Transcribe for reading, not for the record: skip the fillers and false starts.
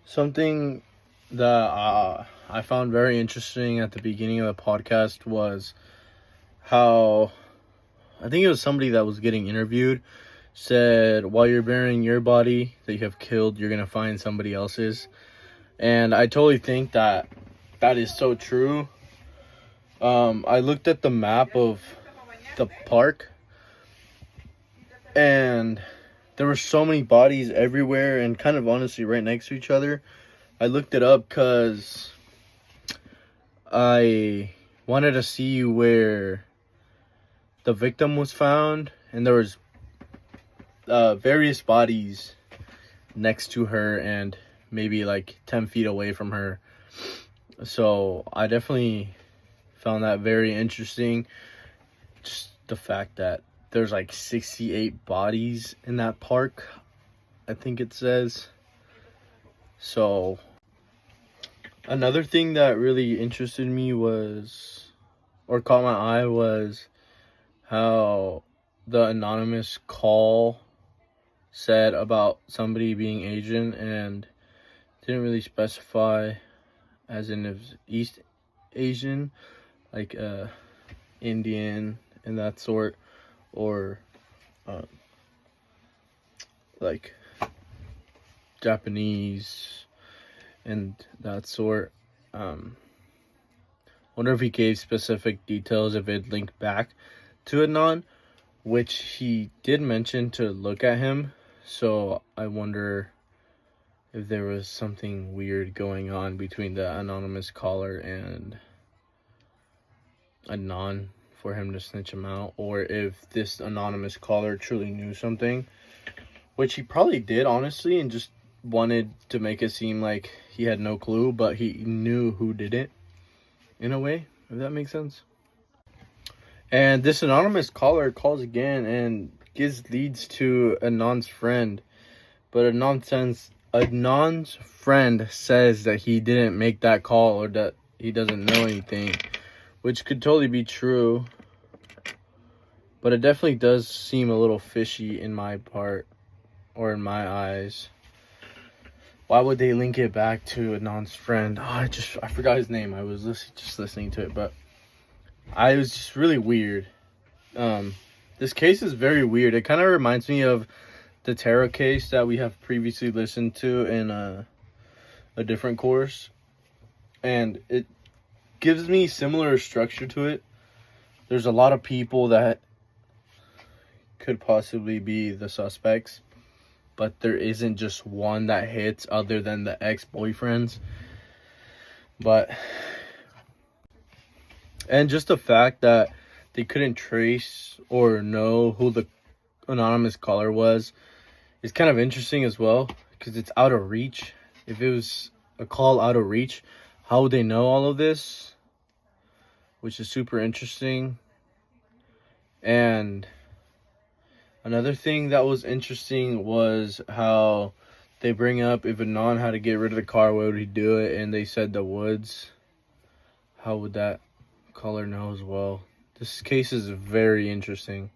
Something that I found very interesting at the beginning of the podcast was how I think it was somebody that was getting interviewed said while you're burying your body that you have killed, you're going to find somebody else's. And I totally think that is so true. I looked at the map of the park and there were so many bodies everywhere and kind of honestly right next to each other. I looked it up because I wanted to see where the victim was found, and there was various bodies next to her and maybe like 10 feet away from her. So I definitely found that very interesting. Just the fact that there's like 68 bodies in that park, I think it says. So another thing that really interested me was, or caught my eye, was how the anonymous call said about somebody being Asian and didn't really specify as in if East Asian, like Indian and that sort, or like Japanese and that sort. Wonder if he gave specific details, if it linked back to Adnan, which he did mention to look at him. So I wonder if there was something weird going on between the anonymous caller and Adnan for him to snitch him out, or if this anonymous caller truly knew something, which he probably did, honestly, and just wanted to make it seem like he had no clue, but he knew who did it, in a way, if that makes sense. And this anonymous caller calls again and gives leads to Adnan's friend, but Adnan's friend says that he didn't make that call or that he doesn't know anything, which could totally be true, but it definitely does seem a little fishy in my part, or in my eyes. Why would they link it back to Adnan's friend? I forgot his name. I was just listening to it, but it was just really weird. This case is very weird. It kind of reminds me of the tarot case that we have previously listened to in a different course, and it gives me similar structure to it. There's a lot of people that could possibly be the suspects, but there isn't just one that hits other than the ex-boyfriends. And just the fact that they couldn't trace or know who the anonymous caller was is kind of interesting as well, because it's out of reach. If it was a call out of reach, how would they know all of this? Which is super interesting. And another thing that was interesting was how they bring up if Adnan had to get rid of the car, where would he do it? And they said the woods. How would that caller know as well? This case is very interesting.